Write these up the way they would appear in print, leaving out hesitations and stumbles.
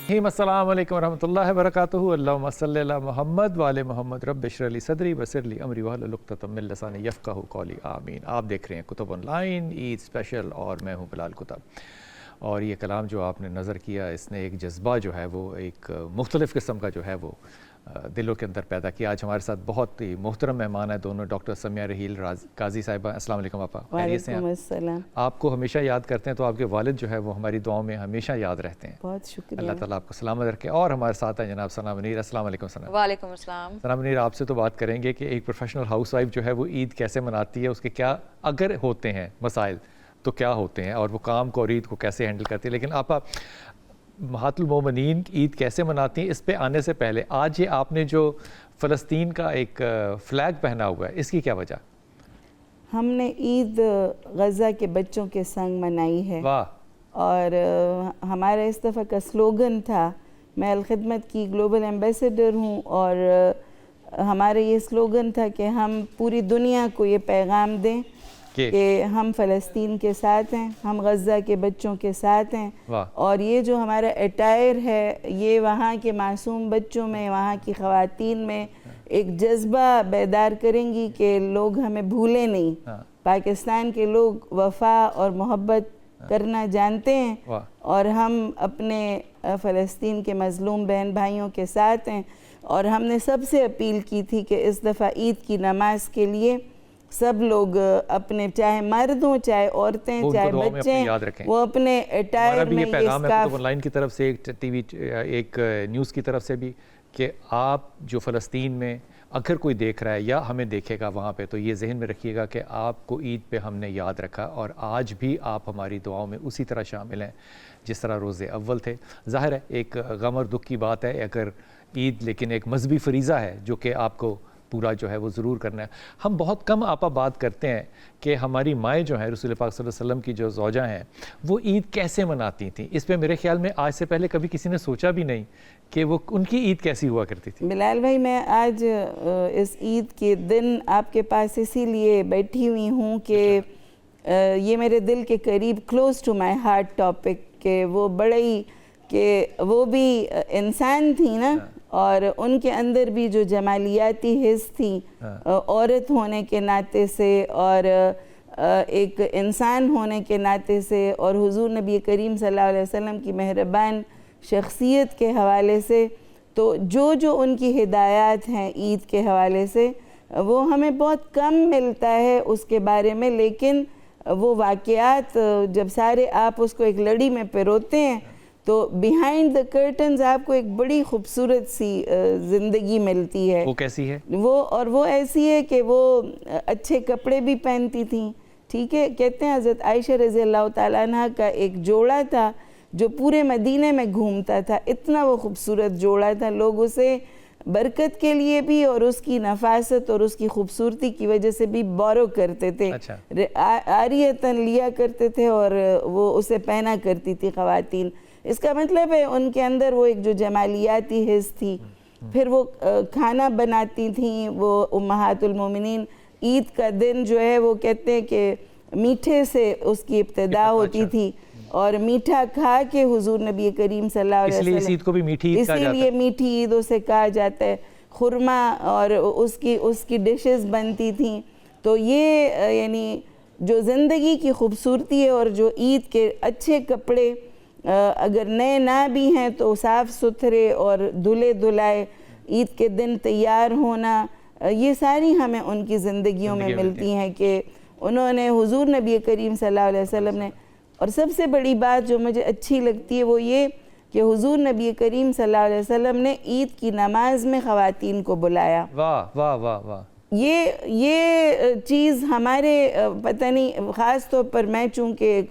السلام علیکم ورحمۃ اللہ وبرکاتہ. اللہم صلی علی محمد وعلی محمد رب اشرح لی صدری ویسر لی امری واحلل عقدۃ من لسانی یفقہوا قولی آمین. آپ دیکھ رہے ہیں کتب آن لائن عید اسپیشل اور میں ہوں بلال کتب. اور یہ کلام جو آپ نے نظر کیا اس نے ایک جذبہ جو ہے وہ ایک مختلف قسم کا جو ہے وہ دلوں کے اندر پیدا کیا. آج ہمارے ساتھ بہت ہی محترم مہمان ہیں دونوں ڈاکٹر سمیہ رحیل قاضی صاحبہ. السلام علیکم آپا. وعلیکم السلام. آپ کو ہمیشہ یاد کرتے ہیں تو آپ کے والد جو ہے وہ ہماری دعاؤں میں ہمیشہ یاد رہتے ہیں. بہت شکریہ. اللہ تعالیٰ آپ کو سلامت رکھے. اور ہمارے ساتھ ہیں جناب ثنا منیر. السلام علیکم ثنا. وعلیکم السلام. ثنا منیر آپ سے تو بات کریں گے کہ ایک پروفیشنل ہاؤس وائف جو ہے وہ عید کیسے مناتی ہے, اس کے کیا اگر ہوتے ہیں مسائل تو کیا ہوتے ہیں, اور وہ کام کو اور عید کو کیسے ہینڈل کرتی ہے. لیکن آپ امہات المومنین عید کیسے مناتی ہیں اس پہ آنے سے پہلے آج یہ آپ نے جو فلسطین کا ایک فلیگ پہنا ہوا ہے اس کی کیا وجہ؟ ہم نے عید غزہ کے بچوں کے سنگ منائی ہے. واہ. اور ہمارا اس دفعہ کا سلوگن تھا, میں الخدمت کی گلوبل ایمبیسڈر ہوں, اور ہمارا یہ سلوگن تھا کہ ہم پوری دنیا کو یہ پیغام دیں کہ ہم فلسطین کے ساتھ ہیں, ہم غزہ کے بچوں کے ساتھ ہیں. اور یہ جو ہمارا اٹائر ہے یہ وہاں کے معصوم بچوں میں, وہاں کی خواتین میں ایک جذبہ بیدار کریں گی کہ لوگ ہمیں بھولے نہیں. پاکستان کے لوگ وفا اور محبت کرنا جانتے ہیں, اور ہم اپنے فلسطین کے مظلوم بہن بھائیوں کے ساتھ ہیں. اور ہم نے سب سے اپیل کی تھی کہ اس دفعہ عید کی نماز کے لیے سب لوگ اپنے, چاہے مرد ہوں چاہے عورتیں چاہے بچے, وہ اپنے اٹائر میں یہ اسکارف آن لائن کی طرف سے ایک ٹی وی ایک نیوز کی طرف سے بھی کہ آپ جو فلسطین میں اگر کوئی دیکھ رہا ہے یا ہمیں دیکھے گا وہاں پہ تو یہ ذہن میں رکھیے گا کہ آپ کو عید پہ ہم نے یاد رکھا, اور آج بھی آپ ہماری دعاؤں میں اسی طرح شامل ہیں جس طرح روز اول تھے. ظاہر ہے ایک غم اور دکھ کی بات ہے اگر عید, لیکن ایک مذہبی فریضہ ہے جو کہ آپ کو پورا جو ہے وہ ضرور کرنا ہے. ہم بہت کم آپا بات کرتے ہیں کہ ہماری مائیں جو ہیں رسول پاک صلی اللہ علیہ وسلم کی جو زوجہ ہیں وہ عید کیسے مناتی تھیں. اس پہ میرے خیال میں آج سے پہلے کبھی کسی نے سوچا بھی نہیں کہ وہ ان کی عید کیسی ہوا کرتی تھی. بلال بھائی, میں آج اس عید کے دن آپ کے پاس اسی لیے بیٹھی ہوئی ہوں کہ یہ میرے دل کے قریب, close to my heart topic, کہ وہ بڑے ہی کہ وہ بھی انسان تھی نا, اور ان کے اندر بھی جو جمالیاتی حس تھی عورت ہونے کے ناطے سے اور ایک انسان ہونے کے ناطے سے, اور حضور نبی کریم صلی اللہ علیہ وسلم کی مہربان شخصیت کے حوالے سے, تو جو ان کی ہدایات ہیں عید کے حوالے سے وہ ہمیں بہت کم ملتا ہے اس کے بارے میں. لیکن وہ واقعات جب سارے آپ اس کو ایک لڑی میں پروتے ہیں تو بیہائنڈ دا کرٹنز آپ کو ایک بڑی خوبصورت سی زندگی ملتی ہے. وہ کیسی ہے؟ وہ ایسی ہے کہ وہ اچھے کپڑے بھی پہنتی تھیں. ٹھیک ہے, کہتے ہیں حضرت عائشہ رضی اللہ تعالیٰ عنہ کا ایک جوڑا تھا جو پورے مدینے میں گھومتا تھا, اتنا وہ خوبصورت جوڑا تھا. لوگ اسے برکت کے لیے بھی اور اس کی نفاست اور اس کی خوبصورتی کی وجہ سے بھی بورو کرتے تھے, عاریتاً لیا کرتے تھے, اور وہ اسے پہنا کرتی تھی خواتین. اس کا مطلب ہے ان کے اندر وہ ایک جو جمالیاتی حس تھی. پھر وہ کھانا بناتی تھیں, وہ امہات المومنین. عید کا دن جو ہے وہ کہتے ہیں کہ میٹھے سے اس کی ابتدا ہوتی تھی, اور میٹھا کھا کے حضور نبی کریم صلی اللہ علیہ وسلم, اس عید کو بھی میٹھی عید کہا جاتا ہے, اسی لیے میٹھی عید اسے کہا جاتا ہے. خرما اور اس کی ڈشز بنتی تھیں. تو یہ یعنی جو زندگی کی خوبصورتی ہے, اور جو عید کے اچھے کپڑے اگر نئے نہ بھی ہیں تو صاف ستھرے اور دھلے دھلائے عید کے دن تیار ہونا, یہ ساری ہمیں ان کی زندگیوں میں ملتی ہیں کہ انہوں نے حضور نبی کریم صلی اللہ علیہ وسلم نے. اور سب سے بڑی بات جو مجھے اچھی لگتی ہے وہ یہ کہ حضور نبی کریم صلی اللہ علیہ وسلم نے عید کی نماز میں خواتین کو بلایا. واہ واہ واہ واہ. یہ چیز ہمارے پتہ نہیں, خاص طور پر میں چونکہ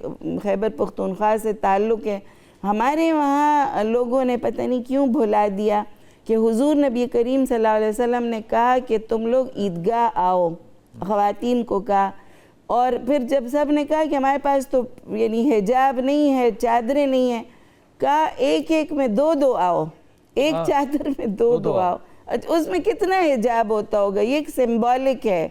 خیبر پختونخوا سے تعلق ہے, ہمارے وہاں لوگوں نے پتہ نہیں کیوں بھلا دیا کہ حضور نبی کریم صلی اللہ علیہ وسلم نے کہا کہ تم لوگ عیدگاہ آؤ, خواتین کو کہا. اور پھر جب سب نے کہا کہ ہمارے پاس تو یعنی حجاب نہیں ہے, چادریں نہیں ہیں, کہا ایک میں دو آؤ, ایک چادر میں دو آؤ. اس میں کتنا حجاب ہوتا ہوگا. یہ ایک سمبولک ہے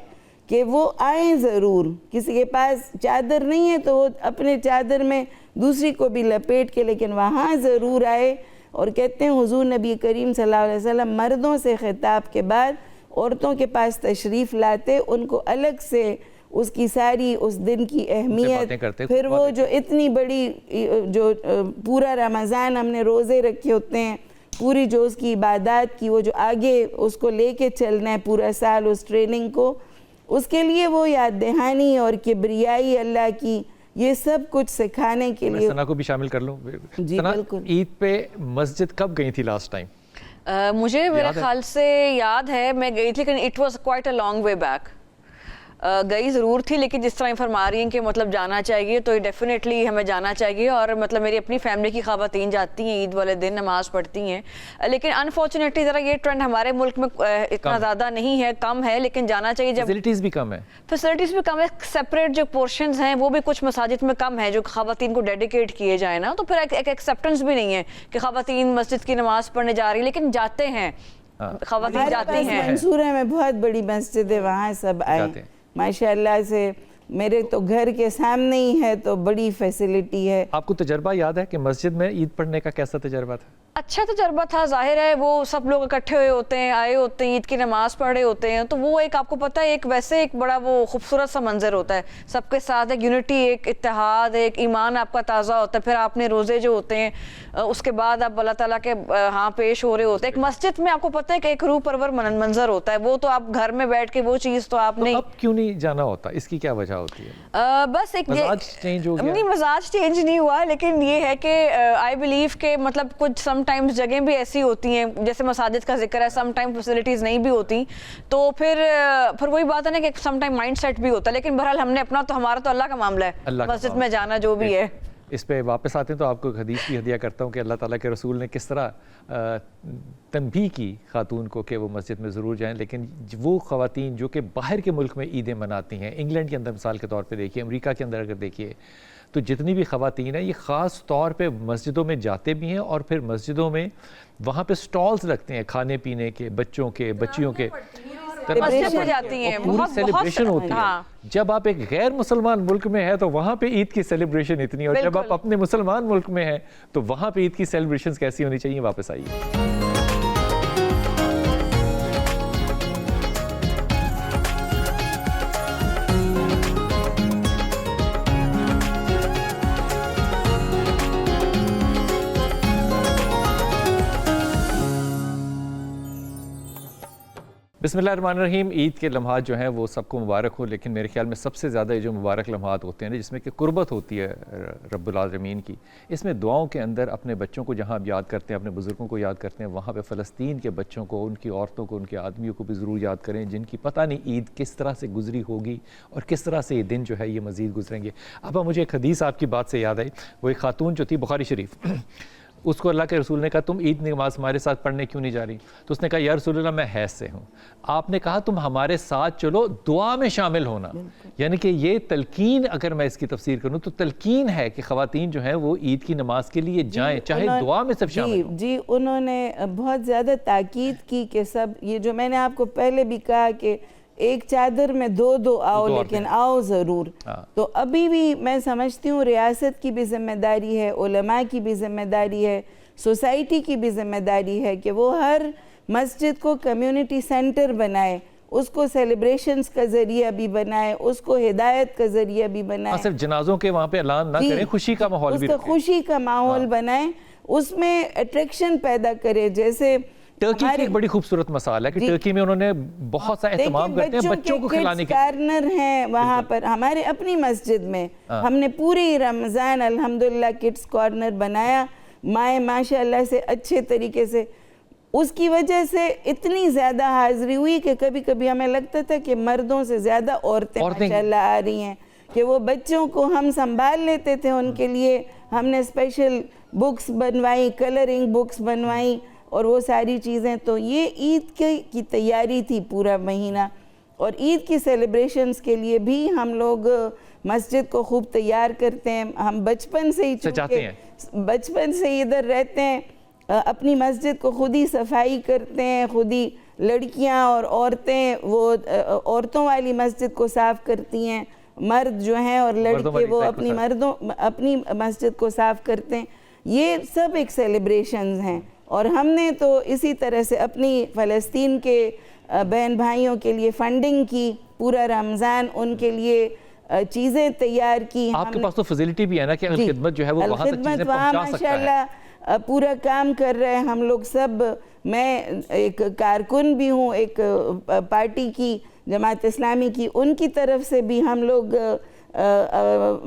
کہ وہ آئیں ضرور. کسی کے پاس چادر نہیں ہے تو وہ اپنے چادر میں دوسری کو بھی لپیٹ کے, لیکن وہاں ضرور آئے. اور کہتے ہیں حضور نبی کریم صلی اللہ علیہ وسلم مردوں سے خطاب کے بعد عورتوں کے پاس تشریف لاتے, ان کو الگ سے اس کی ساری اس دن کی اہمیت, پھر وہ جو اتنی بڑی جو پورا رمضان ہم نے روزے رکھے ہوتے ہیں, پوری جو اس کی عبادات کی وہ جو آگے اس کو لے کے چلنا ہے پورا سال اس ٹریننگ کو, اس کے لیے وہ یاد دہانی اور کبریائی اللہ کی یہ سب کچھ سکھانے کے لیے. ثنا کو بھی شامل کر لوں. جی بالکل. عید پہ مسجد کب گئی تھی لاسٹ ٹائم؟ مجھے میرے خیال سے یاد ہے میں گئی تھی, لیکن it was quite a long way back. گئی ضرور تھی, لیکن جس طرح فرما رہی ہیں کہ مطلب جانا چاہیے تو ڈیفینیٹلی ہمیں جانا چاہیے, اور مطلب میری اپنی فیملی کی خواتین جاتی ہیں عید والے دن, نماز پڑھتی ہیں, لیکن انفارچونیٹلی ذرا یہ ٹرینڈ ہمارے ملک میں اتنا زیادہ نہیں ہے, کم ہے, لیکن جانا چاہیے. جب فیسلٹیز بھی کم ہے, فیسلٹیز بھی کم ہے, سیپریٹ جو پورشنز ہیں وہ بھی کچھ مساجد میں کم ہے جو خواتین کو ڈیڈیکیٹ کیے جائیں نا, تو پھر ایک ایکسیپٹنس بھی نہیں ہے کہ خواتین مسجد کی نماز پڑھنے جا رہی, لیکن جاتے ہیں خواتین جاتی ہیں. منصورہ میں بہت بڑی مسجد ہے, وہاں سب آئیں ماشاءاللہ سے, میرے تو گھر کے سامنے ہی ہے تو بڑی فیسلٹی ہے. آپ کو تجربہ یاد ہے کہ مسجد میں عید پڑھنے کا کیسا تجربہ تھا؟ اچھا تجربہ تھا, ظاہر ہے وہ سب لوگ اکٹھے ہوئے ہوتے ہیں, آئے ہوتے ہیں, عید کی نماز پڑھے ہوتے ہیں, تو وہ ایک آپ کو پتہ ہے ایک ویسے ایک بڑا وہ خوبصورت سا منظر ہوتا ہے, سب کے ساتھ ایک یونٹی, ایک اتحاد, ایک ایمان آپ کا تازہ ہوتا ہے. پھر آپ نے روزے جو ہوتے ہیں اس کے بعد آپ اللہ تعالیٰ کے ہاں پیش ہو رہے ہوتے ہیں. ایک مسجد میں آپ کو پتہ ہے کہ ایک روح پرور منظر ہوتا ہے, وہ تو آپ گھر میں بیٹھ کے وہ چیز تو آپ نہیں. اب کیوں نہیں جانا ہوتا, اس کی کیا وجہ ہوتی ہے؟ بس ایک مزاج چینج ہو گیا؟ نہیں, مزاج چینج نہیں ہوا, لیکن یہ ہے کہ آئی بلیو کہ مطلب کچھ سم ٹائمز جگہیں بھی ایسی ہوتی ہیں, جیسے مساجد کا ذکر ہے, سم ٹائم فیسلٹیز نہیں بھی ہوتی, تو پھر وہی بات ہے نا کہ سم ٹائم مائنڈ سیٹ بھی ہوتا ہے. لیکن بہرحال ہم نے اپنا تو, ہمارا تو اللہ کا معاملہ ہے, مسجد میں جانا جو بھی ہے. اس پہ واپس آتے ہیں تو آپ کو ایک حدیث بھی ہدیہ کرتا ہوں کہ اللہ تعالیٰ کے رسول نے کس طرح تنبیہ کی خاتون کو کہ وہ مسجد میں ضرور جائیں. لیکن وہ خواتین جو کہ باہر کے ملک میں عیدیں مناتی ہیں, انگلینڈ کے اندر مثال کے طور پہ دیکھیے, امریکہ کے اندر اگر دیکھیے, تو جتنی بھی خواتین ہیں یہ خاص طور پہ مسجدوں میں جاتے بھی ہیں, اور پھر مسجدوں میں وہاں پہ سٹالز رکھتے ہیں کھانے پینے کے, بچوں کے, بچیوں کے, مسجد میں جاتی ہیں, پوری سیلیبریشن ہوتی ہے. جب آپ ایک غیر مسلمان ملک میں ہیں تو وہاں پہ عید کی سیلیبریشن اتنی, اور جب آپ اپنے مسلمان ملک میں ہیں تو وہاں پہ عید کی سیلیبریشن کیسی ہونی چاہیے. واپس آئیے. بسم اللہ الرحمن الرحیم. عید کے لمحات جو ہیں وہ سب کو مبارک ہو, لیکن میرے خیال میں سب سے زیادہ یہ جو مبارک لمحات ہوتے ہیں جس میں کہ قربت ہوتی ہے رب العالمین کی, اس میں دعاؤں کے اندر اپنے بچوں کو جہاں آپ یاد کرتے ہیں, اپنے بزرگوں کو یاد کرتے ہیں, وہاں پہ فلسطین کے بچوں کو, ان کی عورتوں کو, ان کے آدمیوں کو بھی ضرور یاد کریں جن کی پتہ نہیں عید کس طرح سے گزری ہوگی اور کس طرح سے یہ دن جو ہے یہ مزید گزریں گے. اب مجھے ایک حدیث آپ کی بات سے یاد آئی. وہ ایک خاتون جو تھی بخاری شریف, اس کو اللہ کے رسول نے کہا تم عید نماز ہمارے ساتھ پڑھنے کیوں نہیں جا رہی؟ تو اس نے کہا یا رسول اللہ میں حیض سے ہوں. آپ نے کہا تم ہمارے ساتھ چلو, دعا میں شامل ہونا. یعنی کہ یہ تلقین, اگر میں اس کی تفسیر کروں تو تلقین ہے کہ خواتین جو ہیں وہ عید کی نماز کے لیے جائیں, چاہے دعا میں سب شامل ہوں. جی انہوں نے بہت زیادہ تاکید کی کہ سب, یہ جو میں نے آپ کو پہلے بھی کہا کہ ایک چادر میں دو آؤ, لیکن آؤ ضرور. تو ابھی بھی میں سمجھتی ہوں ریاست کی بھی ذمہ داری ہے, علماء کی بھی ذمہ داری ہے, سوسائٹی کی بھی ذمہ داری ہے کہ وہ ہر مسجد کو کمیونٹی سینٹر بنائے, اس کو سیلیبریشنز کا ذریعہ بھی بنائے, اس کو ہدایت کا ذریعہ بھی بنائے. صرف جنازوں کے وہاں پہ اعلان نہ کریں, خوشی کا ماحول بھی رکھیں, خوشی کا ماحول بنائیں, اس میں اٹریکشن پیدا کرے. جیسے ٹرکی کی ایک بڑی خوبصورت مثال ہے کہ ٹرکی میں انہوں نے بہت سا اہتمام کرتے ہیں بچوں کو کھلانے کے. کارنر ہیں وہاں پر, ہمارے اپنی مسجد میں ہم نے پوری رمضان الحمدللہ کڈس کارنر بنایا, مائیں ماشاءاللہ سے اچھے طریقے سے. اس کی وجہ سے اتنی زیادہ حاضری ہوئی کہ کبھی کبھی ہمیں لگتا تھا کہ مردوں سے زیادہ عورتیں ماشاءاللہ آ رہی ہیں, کہ وہ بچوں کو ہم سنبھال لیتے تھے. ان کے لیے ہم نے اسپیشل بکس بنوائی, کلرنگ بکس بنوائی اور وہ ساری چیزیں. تو یہ عید کی تیاری تھی پورا مہینہ, اور عید کی سیلیبریشنز کے لیے بھی ہم لوگ مسجد کو خوب تیار کرتے ہیں. ہم بچپن سے ہی بچپن سے ادھر رہتے ہیں, اپنی مسجد کو خود ہی صفائی کرتے ہیں, خود ہی لڑکیاں اور عورتیں وہ عورتوں والی مسجد کو صاف کرتی ہیں, مرد جو ہیں اور لڑکے وہ اپنی مسجد کو صاف کرتے ہیں. یہ سب ایک سیلیبریشنز ہیں، اور ہم نے تو اسی طرح سے اپنی فلسطین کے بہن بھائیوں کے لیے فنڈنگ کی، پورا رمضان ان کے لیے چیزیں تیار کی. آپ کے پاس تو فیسلٹی بھی ہے نا کہ الخدمت جو ہے وہ وہاں تک چیزیں وہاں پہنچا سکتا ہے. ماشاءاللہ پورا کام کر رہے ہیں ہم لوگ سب. میں ایک کارکن بھی ہوں ایک پارٹی کی، جماعت اسلامی کی، ان کی طرف سے بھی ہم لوگ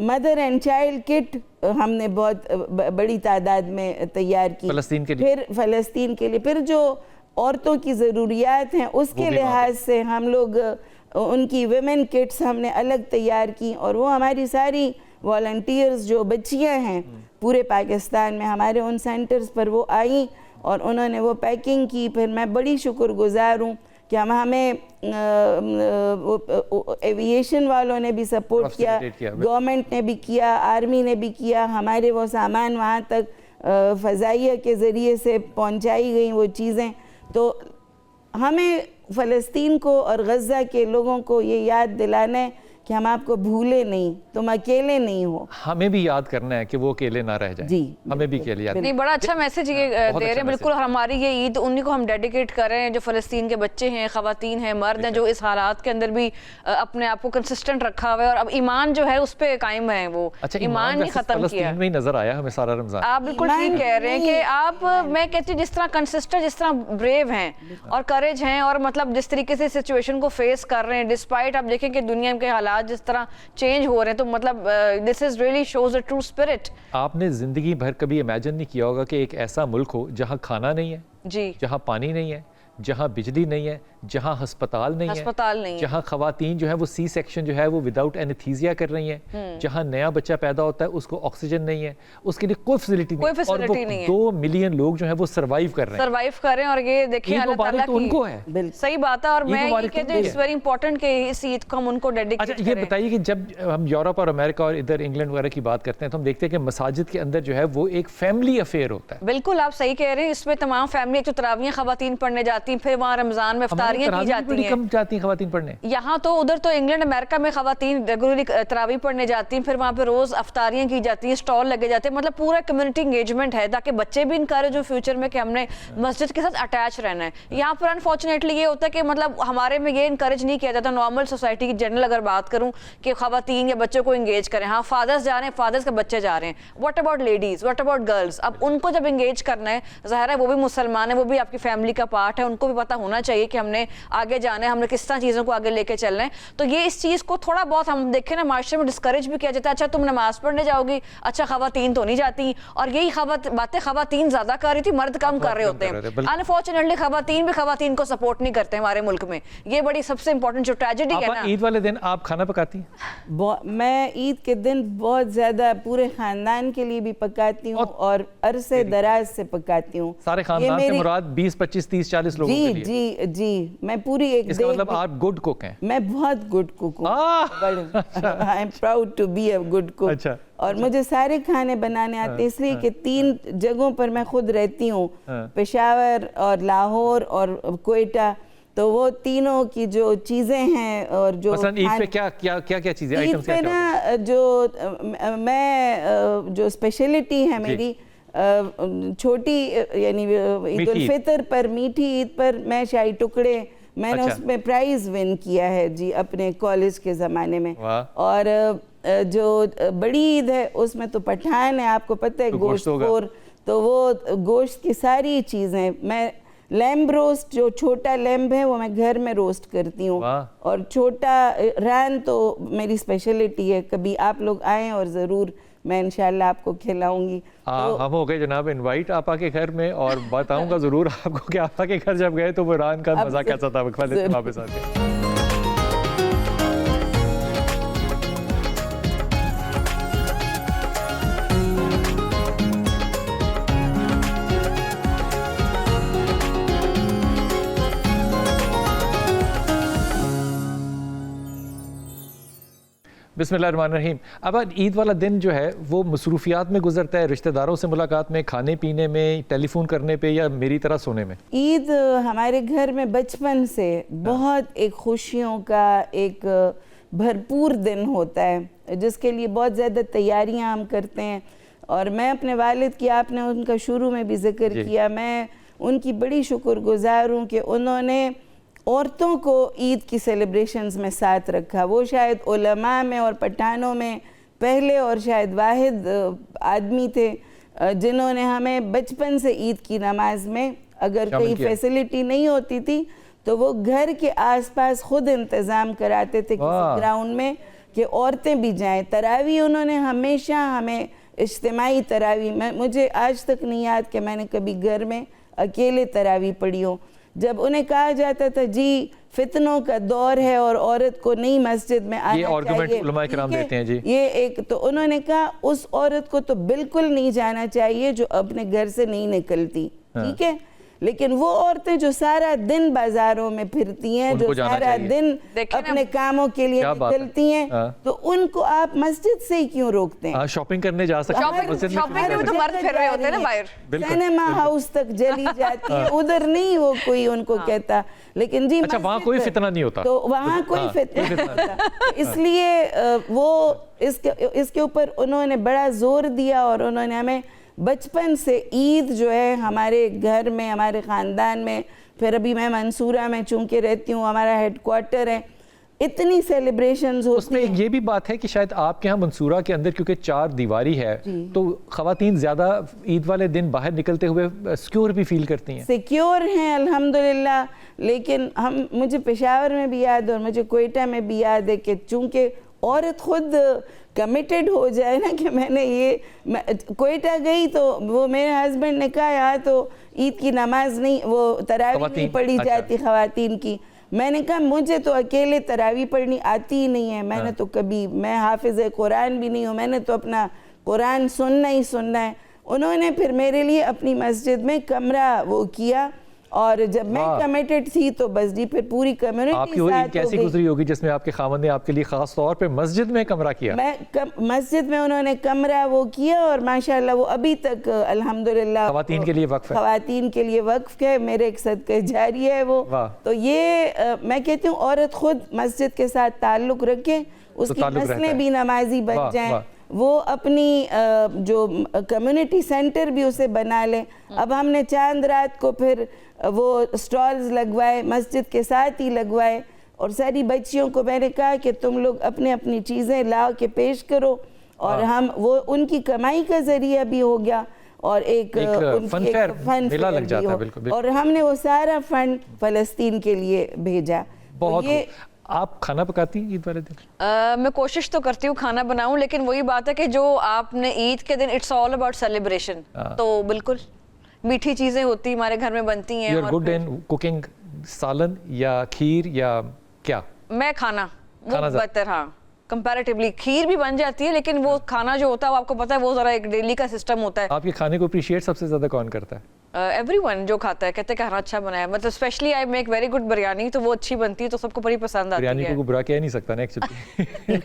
مدر اینڈ چائلڈ کٹ ہم نے بہت بڑی تعداد میں تیار کی فلسطین کے لیے. پھر فلسطین کے لیے، پھر جو عورتوں کی ضروریات ہیں اس کے لحاظ سے ہم لوگ ان کی ویمن کٹس ہم نے الگ تیار کی، اور وہ ہماری ساری والنٹیئرز جو بچیاں ہیں پورے پاکستان میں ہمارے ان سینٹرز پر وہ آئیں اور انہوں نے وہ پیکنگ کی. پھر میں بڑی شکر گزار ہوں کہ ہمیں ایوییشن والوں نے بھی سپورٹ کیا، گورنمنٹ نے بھی کیا، آرمی نے بھی کیا. ہمارے وہ سامان وہاں تک فضائیہ کے ذریعے سے پہنچائی گئیں وہ چیزیں. تو ہمیں فلسطین کو اور غزہ کے لوگوں کو یہ یاد دلانا ہے کہ ہم آپ کو بھولے نہیں، تم اکیلے نہیں ہو. ہمیں بھی یاد کرنا ہے کہ وہ اکیلے نہ رہ جائیں. جی ہمیں بھی اکیلے یاد. نہیں، بڑا اچھا میسج یہ دے رہے ہیں. بالکل ہماری یہ عید انہی کو ہم ڈیڈیکیٹ کر رہے ہیں جو فلسطین کے بچے ہیں، خواتین ہیں، مرد ہیں، جو اس حالات کے اندر بھی اپنے آپ کو کنسسٹنٹ رکھا ہوا ہے، اور اب ایمان جو ہے اس پہ قائم ہے. وہ ایمان نہیں ختم کیا. فلسطین میں ہی نظر آیا ہمیں سارا رمضان. آپ بالکل ٹھیک کہہ رہے ہیں کہ آپ، میں کہتی ہوں جس طرح کنسسٹنٹ، جس طرح بریو ہیں اور کریج ہیں، اور مطلب جس طریقے سے سچویشن کو فیس کر رہے ہیں ڈسپائٹ. آپ دیکھیں کہ دنیا کے حالات جس طرح چینج ہو رہے ہیں، تو مطلب this is really shows a true spirit. آپ نے زندگی بھر کبھی امیجن نہیں کیا ہوگا کہ ایک ایسا ملک ہو جہاں کھانا نہیں ہے، جی، جہاں پانی نہیں ہے، جہاں بجلی نہیں ہے، جہاں ہسپتال نہیں ہے، جہاں خواتین جو ہے وہ سی سیکشن جو ہے وہ وداؤٹ اینتھیزیا کر رہی ہیں، جہاں نیا بچہ پیدا ہوتا ہے اس کو آکسیجن نہیں ہے، اس کے لیے کوئی فیسلٹی نہیں، اور وہ 2 ملین لوگ جو ہیں وہ سروائیو کر رہے ہیں. اور یہ دیکھیں اللہ تعالیٰ کی ان کو ہے. صحیح بات ہے. اور میں یہ کہتی ہوں اٹس ویری امپورٹنٹ کہ اس عید کو ہم ان کو ڈیڈیکیٹ کریں. اچھا یہ بتائیے کہ جب ہم یورپ اور امریکہ اور ادھر انگلینڈ وغیرہ کی بات کرتے ہیں تو ہم دیکھتے ہیں کہ مساجد کے اندر جو ہے وہ ایک فیملی افیئر ہوتا ہے. بالکل آپ صحیح کہہ رہے ہیں. اس میں تمام فیملی، ایک تو تراویح خواتین پڑھنے جاتی ہیں، پھر وہاں رمضان میں افطاریاں کی جاتی ہیں. کم جاتی ہیں خواتین پڑھنے یہاں تو، ادھر تو انگلینڈ امریکہ میں خواتین ریگولرلی تراویح پڑھنے جاتی ہیں، پھر وہاں پہ روز افطاریاں کی جاتی ہیں، اسٹال لگے جاتے ہیں. مطلب پورا کمیونٹی انگیجمنٹ ہے تاکہ بچے بھی انکریج ہو فیوچر میں کہ ہم نے مسجد کے ساتھ اٹیچ رہنا ہے. یہاں پر انفارچونیٹلی یہ ہوتا ہے کہ مطلب ہمارے میں یہ انکریج نہیں کیا جاتا. نارمل سوسائٹی کی جنرل اگر بات کروں کہ خواتین یا بچوں کو انگیج کریں. ہاں فادرز جا رہے ہیں، فادرز کے بچے جا رہے ہیں. What about ladies, what about girls? اب ان کو جب انگیج کرنا ہے، ظاہر ہے وہ بھی مسلمان ہیں، وہ بھی آپ کی فیملی کا پارٹ ہے، ان کو بھی پتہ ہونا چاہیے کہ ہم نے آگے جانا ہے، ہم نے کس طرح چیزوں کو آگے لے کے چلنا ہے. تو یہ اس چیز کو تھوڑا بہت ہم دیکھیں نا معاشرے میں ڈسکریج بھی کیا جاتا ہے. اچھا تم نماز پڑھنے جاؤ گی، اچھا خواتین تو نہیں جاتی. اور یہی باتیں خواتین زیادہ کر رہی تھی، مرد کم کر رہے ہوتے ہیں. انفارچونیٹلی خواتین بھی خواتین کو سپورٹ نہیں کرتے ہمارے ملک میں. یہ بڑی سب سے امپورٹنٹ جو ٹریجڈی ہے نا. عید والے دن آپ کھانا پکاتی ہیں؟ میں عید کے دن بہت زیادہ پورے خاندان کے لیے بھی پکاتی ہوں اور عرصے دراز سے پکاتی ہوں. سارے خاندان سے مراد 20 25 30 40 لوگوں کے لیے؟ جی جی میں پوری ایک اس کا مطلب آپ گڈ کوک ہیں؟ میں بہت گڈ کوک ہوں. I am proud to be a good cook. اور مجھے سارے کھانے بنانے آتے ہیں، اس لیے کہ 3 جگہوں پر میں خود رہتی ہوں، پشاور اور لاہور اور کوئٹہ. تو وہ تینوں کی جو چیزیں ہیں اور جو مثلا عید پہ کیا چیزیں عید پہ نا جو میں جو اسپیشلٹی ہے میری چھوٹی، یعنی عید الفطر پر، میٹھی عید پر میں شاہی ٹکڑے، میں نے اس میں پرائز ون کیا ہے جی اپنے کالج کے زمانے میں. اور جو بڑی عید ہے اس میں تو پٹھان ہے، آپ کو پتہ ہے، گوشت خور. تو وہ گوشت کی ساری چیزیں، میں لیمب روسٹ، جو چھوٹا لیمب ہے وہ میں گھر میں روسٹ کرتی ہوں. اور چھوٹا ران تو میری اسپیشلٹی ہے. کبھی آپ لوگ آئیں اور ضرور میں انشاءاللہ آپ کو کھلاؤں گی. ہم ہو گئے جناب انوائٹ آپا کے گھر میں، اور بتاؤں گا ضرور آپ کو کہ آپا کے گھر جب گئے تو وہ ران کا مزہ کیسا تھا. واپس آتے بسم اللہ الرحمن الرحیم. اب عید والا دن جو ہے وہ مصروفیات میں گزرتا ہے، رشتہ داروں سے ملاقات میں، کھانے پینے میں، ٹیلی فون کرنے پہ، یا میری طرح سونے میں؟ عید ہمارے گھر میں بچپن سے بہت ایک خوشیوں کا ایک بھرپور دن ہوتا ہے، جس کے لیے بہت زیادہ تیاریاں ہم کرتے ہیں. اور میں اپنے والد کی, آپ نے ان کا شروع میں بھی ذکر کیا, میں ان کی بڑی شکر گزار ہوں کہ انہوں نے عورتوں کو عید کی سیلیبریشنز میں ساتھ رکھا. وہ شاید علماء میں اور پٹھانوں میں پہلے اور شاید واحد آدمی تھے جنہوں نے ہمیں بچپن سے عید کی نماز میں, اگر کوئی فیسلٹی نہیں ہوتی تھی تو وہ گھر کے آس پاس خود انتظام کراتے تھے کسی گراؤنڈ میں کہ عورتیں بھی جائیں. تراویح انہوں نے ہمیشہ ہمیں اجتماعی تراویح, مجھے آج تک نہیں یاد کہ میں نے کبھی گھر میں اکیلے تراویح پڑھی ہو. جب انہیں کہا جاتا تھا جی فتنوں کا دور ہے اور عورت کو نہیں مسجد میں آنا چاہیے, یہ آرگومنٹ علماء کرام دیتے ہیں جی, یہ ایک, تو انہوں نے کہا اس عورت کو تو بالکل نہیں جانا چاہیے جو اپنے گھر سے نہیں نکلتی, ٹھیک ہے, لیکن وہ عورتیں جو سارا دن بازاروں میں پھرتی ہیں, جو سارا دن اپنے کاموں کے لیے نکلتی ہیں, تو ان کو آپ مسجد سے ہی کیوں روکتے ہیں؟ شاپنگ کرنے جا سکتے ہیں, شاپنگ میں تو مرد پھر رہے ہوتے ہیں نا باہر, سینما ہاؤس تک جلی جاتی ہے, ادھر نہیں وہ کوئی ان کو کہتا, لیکن جی اچھا وہاں کوئی فتنہ نہیں ہوتا, تو وہاں کوئی فتنہ نہیں ہوتا. اس لیے وہ اس کے اوپر انہوں نے بڑا زور دیا, اور انہوں نے ہمیں بچپن سے عید جو ہے ہمارے گھر میں, ہمارے خاندان میں, پھر ابھی میں منصورہ میں چونکہ رہتی ہوں, ہمارا ہیڈ کوارٹر ہے, اتنی سیلیبریشنز ہوتی ہیں. اس میں یہ بھی بات ہے کہ شاید آپ کے ہاں منصورہ کے اندر کیونکہ 4 دیواری ہے تو خواتین زیادہ عید والے دن باہر نکلتے ہوئے سیکیور بھی فیل کرتی ہیں, سیکیور ہیں الحمدللہ. لیکن مجھے پشاور میں بھی یاد اور مجھے کوئٹہ میں بھی یاد ہے کہ چونکہ عورت خود کمیٹڈ ہو جائے نا, کہ میں نے یہ کوئٹہ گئی تو وہ میرے ہسبینڈ نے کہا یہاں تو عید کی نماز نہیں, وہ تراویح نہیں پڑھی جاتی خواتین کی. میں نے کہا مجھے تو اکیلے تراویح پڑھنی آتی ہی نہیں ہے, میں نے تو کبھی, میں حافظ قرآن بھی نہیں ہوں, میں نے تو اپنا قرآن سننا ہی سننا ہے. انہوں نے پھر میرے لیے اپنی مسجد میں کمرہ وہ کیا, اور جب میں کمیٹڈ تھی تو بس جی پھر پوری کمیونٹی آپ کی وہ عید کیسی گزری ہوگی جس میں آپ کے خاوند نے آپ کے لیے خاص طور پہ مسجد میں کمرہ کیا؟ مسجد میں انہوں نے کمرہ وہ کیا, اور ماشاءاللہ وہ ابھی تک الحمدللہ خواتین کے لیے وقف ہے, خواتین کے لیے وقف ہے, میرے ایک صدقہ جاری ہے وہ. تو یہ میں کہتی ہوں عورت خود مسجد کے ساتھ تعلق رکھے, اس کی نسلیں بھی نمازی بن جائیں, وہ اپنی جو کمیونٹی سینٹر بھی اسے بنا لیں. اب ہم نے چاند رات کو پھر وہ سٹالز لگوائے, مسجد کے ساتھ ہی لگوائے, اور ساری بچیوں کو میں نے کہا کہ تم لوگ اپنی اپنی چیزیں لا کے پیش کرو, اور ہم وہ ان کی کمائی کا ذریعہ بھی ہو گیا, اور ایک فن فیئر لگ جاتا ہے. بالکل, اور ہم نے وہ سارا فنڈ فلسطین کے لیے بھیجا. بہت آپ کھانا پکاتی ہیں عید والے دن؟ میں کوشش تو کرتی ہوں کھانا بناؤں, لیکن وہی بات ہے کہ جو آپ نے عید کے دن اٹس آل اباؤٹ سیلیبریشن, تو بالکل میٹھی چیزیں ہوتی ہمارے گھر میں بنتی ہیں. You are good in cooking, سالن یا کھیر یا کیا؟ میں کھانا وہ بہتر, ہاں کمپیریٹیولی کھیر بھی بن جاتی ہے, لیکن وہ کھانا جو ہوتا ہے وہ آپ کو پتا ہے وہ ذرا ایک ڈیلی کا سسٹم ہوتا ہے. آپ کے کھانے کو اپریشیٹ سب سے زیادہ کون کرتا ہے؟ ایوری ون جو کھاتا ہے کہتے ہیں کہ ہاں اچھا بنا ہے, مطلب specially I make very good biryani, تو وہ اچھی بنتی ہے تو سب کو بڑی پسند آتی ہے. بریانی کو برا کہہ نہیں سکتا نا ایکچولی.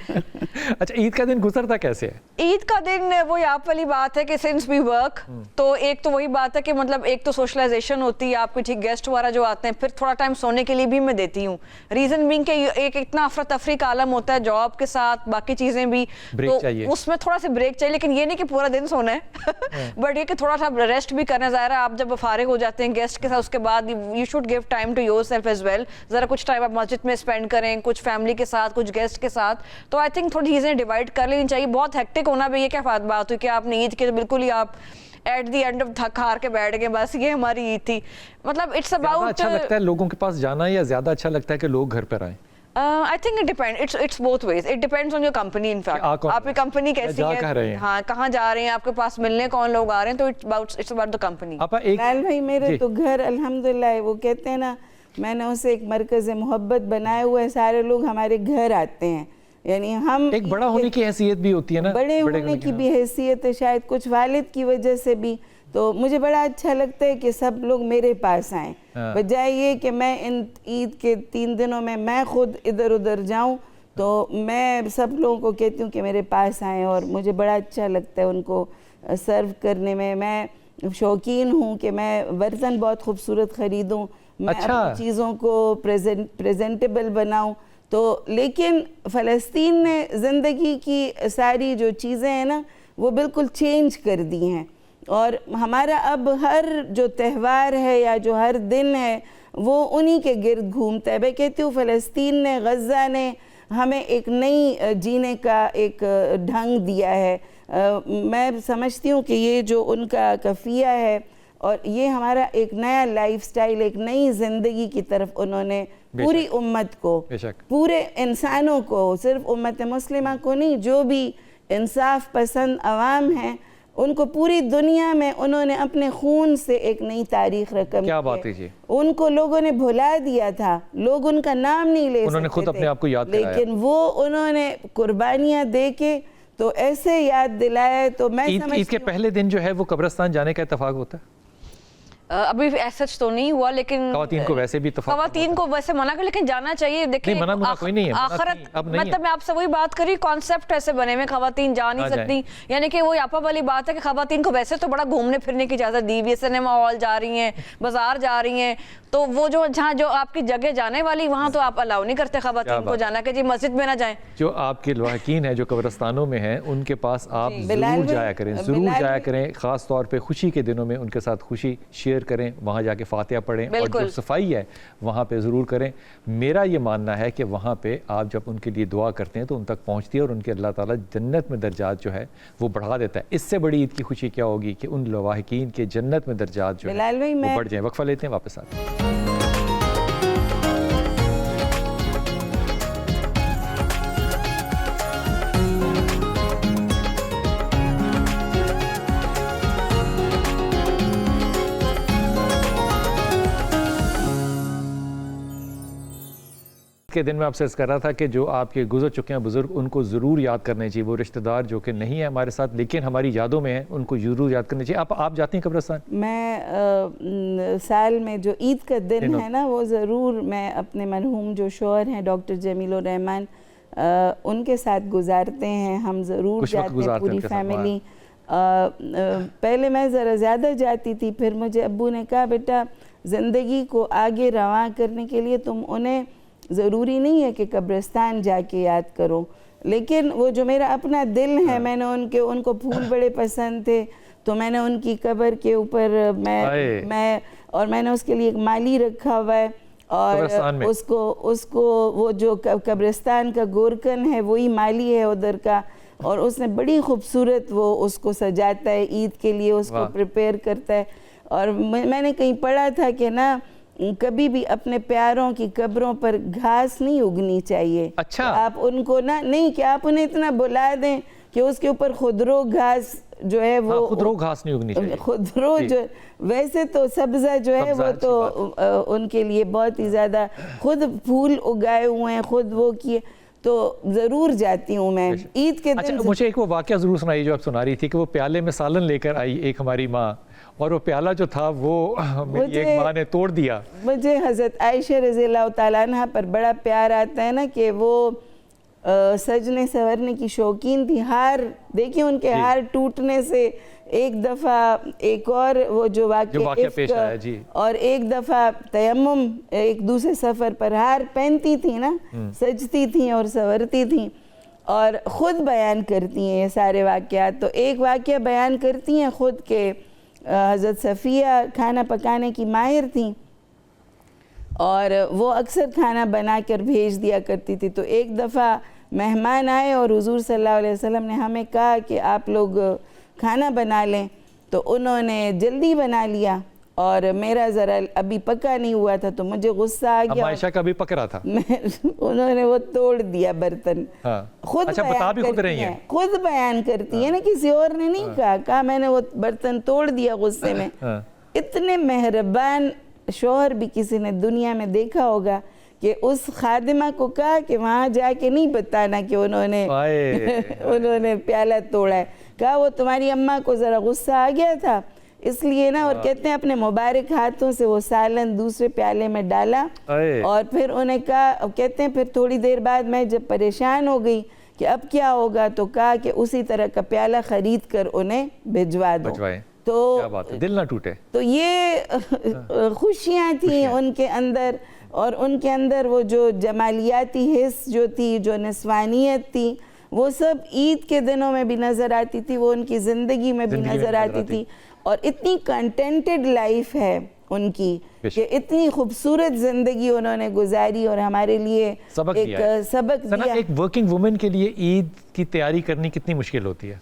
اچھا عید کا دن گزرتا کیسے ہے؟ عید کا دن وہی آپ والی بات ہے کہ سنس وی ورک, تو ایک تو وہی بات ہے کہ مطلب ایک تو سوشلائزیشن ہوتی ہے, آپ کے گیسٹ وغیرہ جو آتے ہیں, پھر تھوڑا ٹائم سونے کے لیے بھی میں دیتی ہوں. ریزن بینگ کہ ایک اتنا افراتفری کا عالم ہوتا ہے جاب کے ساتھ باقی چیزیں بھی, تو اس میں تھوڑا سا بریک چاہیے, لیکن یہ نہیں کہ پورا دن سونا ہے, بٹ یہ کہ تھوڑا سا ریسٹ بھی کرنا. ظاہر ہے آپ جب فارغ ہو جاتے ہیں گیسٹ کے ساتھ, اس کے بعد you should give time to yourself as well, ذرا کچھ ٹائم آپ مسجد میں اسپینڈ کریں, کچھ فیملی کے ساتھ, کچھ گیسٹ کے ساتھ. تو آئی تھنک تھوڑی چیزیں ڈیوائڈ کر لینی چاہیے. بہت ہیکٹک ہونا بھی یہ کیا بات ہوئی کہ آپ نے عید کے بالکل ہی آپ ایٹ دی اینڈ تھک ہار کے بیٹھ گئے, بس یہ ہماری عید تھی. مطلب اٹس اباؤٹ, اچھا لگتا ہے لوگوں کے پاس جانا یا زیادہ اچھا لگتا ہے کہ لوگ گھر پر آئیں؟ I think it depends. It's both ways. It depends on your company. In fact, آپ کی کمپنی کیسی ہے, ہاں کہاں جا رہے ہیں, آپ کے پاس ملنے کون لوگ آ رہے ہیں, تو it's about the company. لال بھائی میرے تو گھر الحمدللہ, وہ کہتے ہیں نا میں نے اسے ایک مرکز محبت بنایا ہوا ہے, سارے لوگ ہمارے گھر آتے ہیں, یعنی ہم ایک بڑا ہونے کی حیثیت بھی ہوتی ہے نا, بڑے ہونے کی بھی حیثیت ہے, شاید کچھ والد کی وجہ سے بھی. تو مجھے بڑا اچھا لگتا ہے کہ سب لوگ میرے پاس آئیں, بجائے یہ کہ میں ان عید کے 3 دنوں میں خود ادھر ادھر جاؤں. تو میں سب لوگوں کو کہتی ہوں کہ میرے پاس آئیں, اور مجھے بڑا اچھا لگتا ہے ان کو سرو کرنے میں. میں شوقین ہوں کہ میں برتن بہت خوبصورت خریدوں, میں اپنی چیزوں کو پریزنٹیبل بناؤں. تو لیکن فلسطین میں زندگی کی ساری جو چیزیں ہیں نا وہ بالکل چینج کر دی ہیں. اور ہمارا اب ہر جو تہوار ہے یا جو ہر دن ہے وہ انہی کے گرد گھومتا ہے. میں کہتی ہوں فلسطین نے، غزہ نے ہمیں ایک نئی جینے کا ایک ڈھنگ دیا ہے. میں سمجھتی ہوں کہ یہ جو ان کا کفیہ ہے اور یہ ہمارا ایک نیا لائف سٹائل، ایک نئی زندگی کی طرف انہوں نے پوری امت کو، پورے انسانوں کو، صرف امت مسلمہ کو نہیں، جو بھی انصاف پسند عوام ہیں ان کو پوری دنیا میں انہوں نے اپنے خون سے ایک نئی تاریخ رقم کیا بات ہے جی. ان کو لوگوں نے بھلا دیا تھا، لوگ ان کا نام نہیں لے سکتے تھے، انہوں نے خود اپنے آپ کو یاد کرایا، لیکن وہ انہوں نے قربانیاں دے کے تو ایسے یاد دلایا. تو میں سمجھتی عید کے پہلے دن جو ہے وہ قبرستان جانے کا اتفاق ہوتا ہے؟ ابھی ایسا تو نہیں ہوا، لیکن خواتین کو ویسے بھی اتفاق، خواتین کو ویسے منع کر، لیکن جانا چاہیے. دیکھیں منع کوئی نہیں ہے، آخرت، مطلب میں آپ سے وہی بات کری، کانسیپٹ ایسے بنے میں خواتین جا نہیں سکتی، یعنی کہ وہ یاپا والی بات ہے کہ خواتین کو ویسے تو بڑا گھومنے پھرنے کی اجازت دی ہوئی ہے، سنیما ہال جا رہی ہیں، بازار جا رہی ہیں، تو وہ جو جہاں جو آپ کی جگہ جانے والی وہاں تو آپ الاؤ نہیں کرتے خواتین کو جانا کہ جی مسجد میں نہ جائیں. جو آپ کے لواحقین ہیں جو قبرستانوں میں ہیں ان کے پاس آپ ضرور جایا کریں، ضرور جایا کریں، خاص طور پہ خوشی کے دنوں میں ان کے ساتھ خوشی شیئر کریں، وہاں جا کے فاتحہ پڑھیں، اور جو صفائی ہے وہاں پہ ضرور کریں. میرا یہ ماننا ہے کہ وہاں پہ آپ جب ان کے لیے دعا کرتے ہیں تو ان تک پہنچتی ہے اور ان کے اللہ تعالیٰ جنت میں درجات جو ہے وہ بڑھا دیتا ہے. اس سے بڑی عید کی خوشی کیا ہوگی کہ ان لواحقین کے جنت میں درجات جو ہے وہ بڑھ جائیں. وقفہ لیتے ہیں، واپس آتے ہیں. کے دن میں آپ سے عرض کر رہا تھا کہ جو آپ کے گزر چکے ہیں بزرگ ان کو ضرور یاد کرنے چاہیے. وہ رشتہ دار جو کہ نہیں ہے ہمارے ساتھ لیکن ہماری یادوں میں ہیں ان کو ضرور یاد کرنے چاہیے. آپ جاتی ہیں قبرستان؟ میں سال میں جو عید کا دن ہے نا وہ ضرور میں اپنے مرحوم جو شوہر ہیں ڈاکٹر جمیل الرحمن ان کے ساتھ گزارتے ہیں. ہم ضرور جاتے ہیں پوری فیملی. پہلے میں ذرا زیادہ جاتی تھی، پھر مجھے ابو نے کہا بیٹا زندگی کو آگے رواں کرنے کے لیے تم انہیں ضروری نہیں ہے کہ قبرستان جا کے یاد کرو، لیکن وہ جو میرا اپنا دل ہے، میں نے ان کو پھول بڑے پسند تھے تو میں نے ان کی قبر کے اوپر میں نے اس کے لیے ایک مالی رکھا ہوا ہے، اور اس کو وہ جو قبرستان کا گورکن ہے وہی مالی ہے ادھر کا، اور اس نے بڑی خوبصورت وہ اس کو سجاتا ہے عید کے لیے، اس کو پریپیئر کرتا ہے. اور میں نے کہیں پڑھا تھا کہ نا کبھی بھی اپنے پیاروں کی قبروں پر گھاس نہیں اگنی چاہیے. اچھا، آپ ان کو نہیں کہ آپ انہیں اتنا بلا دیں کہ اس کے اوپر خودرو گھاس جو ہے وہ خودرو گھاس نہیں اگنی چاہیے. خودرو جو ویسے تو سبزہ جو ہے وہ تو ان کے لیے بہت ہی زیادہ، خود پھول اگائے ہوئے ہیں، خود وہ کیے، تو ضرور جاتی ہوں میں عید کے دن. اچھا مجھے ایک وہ واقعہ ضرور سنائی جو آپ سنا رہی تھی کہ وہ پیالے میں سالن لے کر آئی ایک ہماری ماں، اور وہ پیالہ جو تھا وہ میری ایک ماں نے توڑ دیا. مجھے حضرت عائشہ رضی اللہ تعالیٰ عنہ پر بڑا پیار آتا ہے نا کہ وہ سجنے سورنے کی شوقین تھی. ہار دیکھیں ان کے ہار ٹوٹنے سے ایک دفعہ ایک اور وہ جو واقعہ پیش آیا جی، اور ایک دفعہ تیمم ایک دوسرے سفر پر ہار پہنتی تھی نا، سجتی تھیں اور سورتی تھیں اور خود بیان کرتی ہیں یہ سارے واقعات. تو ایک واقعہ بیان کرتی ہیں خود کہ حضرت صفیہ کھانا پکانے کی ماہر تھیں اور وہ اکثر کھانا بنا کر بھیج دیا کرتی تھی. تو ایک دفعہ مہمان آئے اور حضور صلی اللہ علیہ وسلم نے ہمیں کہا کہ آپ لوگ کھانا بنا لیں، تو انہوں نے جلدی بنا لیا اور میرا ذرا ابھی پکا نہیں ہوا تھا تو مجھے غصہ آ گیا. عائشہ کا بھی پک رہا تھا، انہوں نے وہ توڑ دیا برتن. خود خود بیان کرتی ہے نا، کسی اور نے نہیں کہا میں نے وہ برتن توڑ دیا غصے میں. اتنے مہربان شوہر بھی کسی نے دنیا میں دیکھا ہوگا کہ اس خادمہ کو کہا کہ وہاں جا کے نہیں بتانا کہ انہوں نے پیالہ توڑا ہے. کہا وہ تمہاری اماں کو ذرا غصہ آ گیا تھا اس لیے نا، اور کہتے ہیں اپنے مبارک ہاتھوں سے وہ سالن دوسرے پیالے میں ڈالا اور پھر انہیں کہا، کہتے ہیں پھر تھوڑی دیر بعد میں جب پریشان ہو گئی کہ اب کیا ہوگا تو کہا کہ اسی طرح کا پیالہ خرید کر انہیں بھجوا دو. تو دل نہ ٹوٹے. تو یہ خوشیاں تھیں ان کے اندر، اور ان کے اندر وہ جو جمالیاتی حس جو تھی، جو نسوانیت تھی، وہ سب عید کے دنوں میں بھی نظر آتی تھی, وہ ان کی زندگی میں بھی نظر آتی تھی, اور اتنی کنٹینٹڈ لائف ہے ان کی کہ اتنی خوبصورت زندگی انہوں نے گزاری اور ہمارے لیے ایک سبق دیا. ایک ورکنگ وومن کے لیے عید کی تیاری کرنی کتنی مشکل ہوتی ہے؟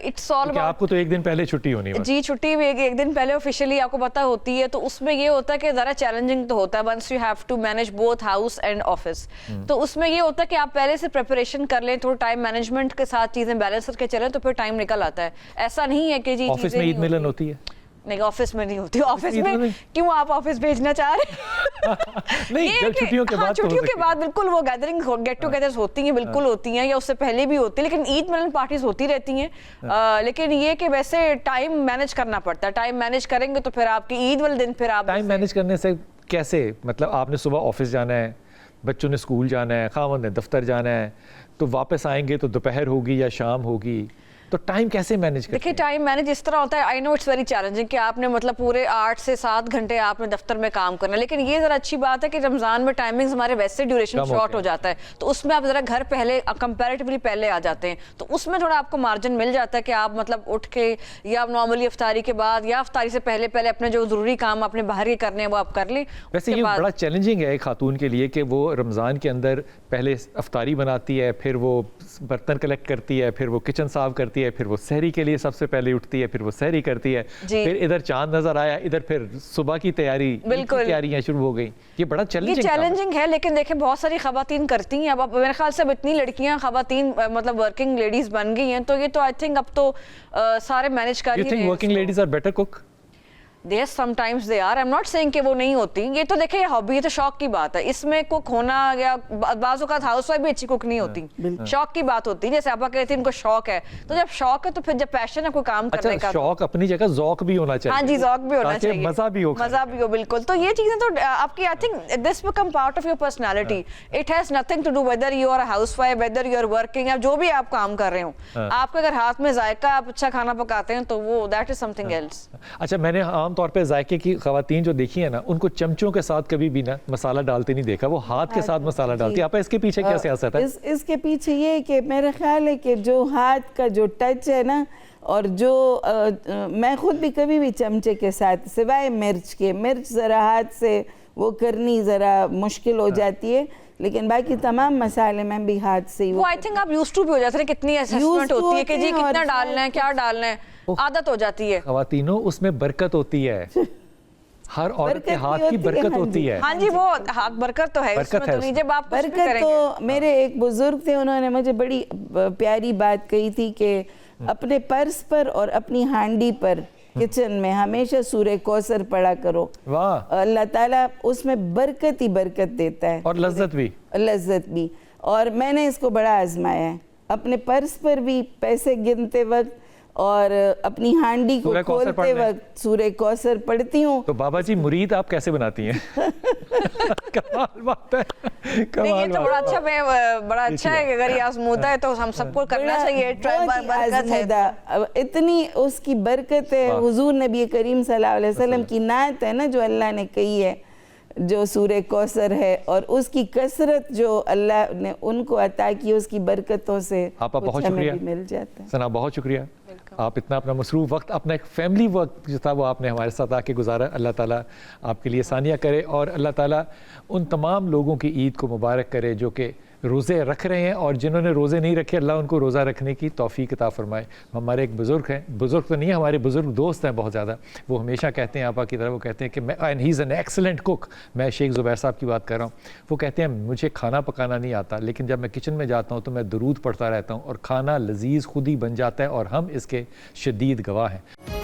اٹس آل آپ کو تو ایک دن پہلے چھٹی ہونی ہے. جی چھٹی بھی ایک دن پہلے آفیشیلی آپ کو پتہ ہوتی ہے, تو اس میں یہ ہوتا ہے کہ ذرا چیلنجنگ تو ہوتا ہے once you have to manage both house and office. تو اس میں یہ ہوتا ہے کہ آپ پہلے سے پریپریشن کر لیں, تھوڑا ٹائم مینجمنٹ کے ساتھ چیزیں بیلنس کر کے چلیں, تو پھر ٹائم نکل آتا ہے. ایسا نہیں ہے کہ جی آفس میں عید ملن ہوتی ہے؟ نہیں, آفس میں نہیں ہوتی. آفس میں کیوں آپ آفس بھیجنا چاہ رہے ہیں؟ چھٹیوں کے بعد بالکل وہ گیدرنگ گیٹ ٹوگیدرز ہوتی ہیں, بالکل ہوتی ہیں, یا اس سے پہلے بھی ہوتی ہیں, لیکن عید ملن پارٹیز ہوتی رہتی ہیں. لیکن یہ کہ ویسے ٹائم مینیج کرنا پڑتا ہے. ٹائم مینیج کریں گے تو پھر آپ کی عید والے دن پھر آپ ٹائم مینیج کرنے سے کیسے, مطلب آپ نے صبح آفس جانا ہے, بچوں نے اسکول جانا ہے, خاوند نے دفتر جانا ہے, تو واپس آئیں گے تو دوپہر ہوگی یا شام ہوگی, تو ٹائم کیسے مینیج کرتے ہیں؟ دیکھیں ٹائم مینیج اس طرح ہوتا ہے, آئی نو اٹس ویری چیلنجنگ کہ آپ نے مطلب پورے 8 سے 7 گھنٹے آپ نے دفتر میں کام کرنا ہے, لیکن یہ ذرا اچھی بات ہے کہ رمضان میں ٹائمنگز ہمارے ویسے ڈیوریشن شارٹ ہو جاتا ہے, تو اس میں آپ ذرا گھر پہلے کمپیریٹیولی پہلے آ جاتے ہیں, تو اس میں تھوڑا آپ کو مارجن مل جاتا ہے کہ آپ مطلب اٹھ کے یا نارملی افطاری کے بعد یا افطاری سے پہلے اپنے جو ضروری کام اپنے باہر کے کرنے ہیں وہ آپ کر لیں. ویسے یہ بڑا چیلنجنگ ہے ایک خاتون کے لیے کہ وہ رمضان کے اندر پہلے افطاری بناتی ہے, پھر وہ برتن کلیکٹ کرتی ہے, پھر وہ کچن صاف کرتی ہے, پھر وہ سحری کے لیے سب سے پہلے اٹھتی ہے, پھر وہ سحری کرتی ہے, پھر ادھر چاند نظر آیا, ادھر پھر صبح کی تیاریاں شروع ہو گئی. یہ بڑا چیلنجنگ ہے, لیکن دیکھیں بہت ساری خواتین کرتی ہیں. اب میرے خیال سے اب اتنی لڑکیاں خواتین مطلب ورکنگ لیڈیز بن گئی ہیں, تو یہ تو آئی تھنک اب تو سارے مینیج کر ہی رہے ہیں. Working ladies are better cook? Yes, sometimes they are. I'm not saying کہ وہ نہیں ہوتی. یہ تو دیکھیں ہابی, یہ تو شوق کی بات ہے. اس میں کوک ہونا یا بعض اوقات ہاؤس وائف بھی اچھی کوک نہیں ہوتی, شوق کی بات ہوتی ہے. جیسے آپ کہتے ہیں ان کو شوق ہے, تو جب شوق ہے تو پھر جب پیشن ہے کوئی کام کرنے کا, شوق اپنی جگہ, ذوق بھی ہونا چاہیے. ہاں جی, ذوق بھی ہونا چاہیے, مزہ بھی ہو, بالکل. تو یہ چیزیں تو آپ کی I think this become part of your personality. It has nothing to do whether you are housewife, whether you are working, یا جو بھی آپ کام کر رہے ہوں, آپ کے اگر ہاتھ میں ذائقہ, آپ اچھا کھانا پکاتے ہیں تو وہ that is something else. اچھا, میں نے عام طور پہ ذائقے کی خواتین جو دیکھی ہیں نا, ان کو چمچوں کے ساتھ کبھی بھی نا مسالہ ڈالتے نہیں دیکھا, وہ ہاتھ کے ساتھ مسالہ ڈالتی ہے. آپ اس کے پیچھے کیا سیاست ہے؟ اس کے پیچھے یہ کہ میرا خیال ہے کہ جو ہاتھ کا جو ٹچ ہے نا, اور جو میں خود بھی کبھی بھی چمچے کے ساتھ سوائے مرچ کے, مرچ ذرا ہاتھ سے وہ کرنی ذرا مشکل ہو جاتی ہے, لیکن باقی تمام مسالے میں بھی ہاتھ سے ہی. وہ آئی تھنک آپ یوزڈ ٹو بھی ہو جاتے ہیں, کتنی اسسمنٹ ہوتی ہے کہ جی کتنا ڈالنا ہے, کیا ڈالنا ہے, عادت ہو جاتی ہے. خواتینوں اس میں برکت ہوتی ہے, ہر عورت کے ہاتھ کی برکت ہوتی ہے. ہاں جی, وہ برکت تو ہے اس میں, تو نہیں جب آپ برکت تو. میرے ایک بزرگ تھے, انہوں نے مجھے بڑی پیاری بات کہی تھی کہ اپنے پرس پر اور اپنی ہانڈی پر کچن میں ہمیشہ سورہ کوثر پڑھا کرو. واہ, اللہ تعالیٰ اس میں برکت ہی برکت دیتا ہے, اور لذت بھی. اور میں نے اس کو بڑا آزمایا ہے, اپنے پرس پر بھی پیسے گنتے وقت اور اپنی ہانڈی کو کھولتے وقت سورہ کوثر پڑھتی ہوں. تو بابا جی مرید آپ کیسے بناتی ہیں؟ کمال بات ہے. یہ تو بڑا اچھا ہے کہ اگر یہ آزمودہ ہے تو ہم سب کو کرنا چاہیے. اتنی اس کی برکت ہے. حضور نبی کریم صلی اللہ علیہ وسلم کی نعت ہے نا جو اللہ نے کہی ہے, جو سورہ کوثر ہے, اور اس کی کثرت جو اللہ نے ان کو عطا کی, اس کی برکتوں سے آپ بہت شکریہ مل جاتا ہے. ثنا, بہت شکریہ. آپ اتنا اپنا مصروف وقت, اپنا ایک فیملی وقت جو تھا وہ آپ نے ہمارے ساتھ آ کے گزارا. اللہ تعالیٰ آپ کے لیے آسانیاں کرے, اور اللہ تعالیٰ ان تمام لوگوں کی عید کو مبارک کرے جو کہ روزے رکھ رہے ہیں, اور جنہوں نے روزے نہیں رکھے اللہ ان کو روزہ رکھنے کی توفیق عطا فرمائے. ہمارے ایک بزرگ ہیں, بزرگ تو نہیں ہیں, ہمارے بزرگ دوست ہیں بہت زیادہ, وہ ہمیشہ کہتے ہیں آپا کی طرح, وہ کہتے ہیں کہ میں and he is an excellent cook, میں شیخ زبیر صاحب کی بات کر رہا ہوں. وہ کہتے ہیں مجھے کھانا پکانا نہیں آتا, لیکن جب میں کچن میں جاتا ہوں تو میں درود پڑھتا رہتا ہوں, اور کھانا لذیذ خود ہی بن جاتا ہے, اور ہم اس کے شدید گواہ ہیں.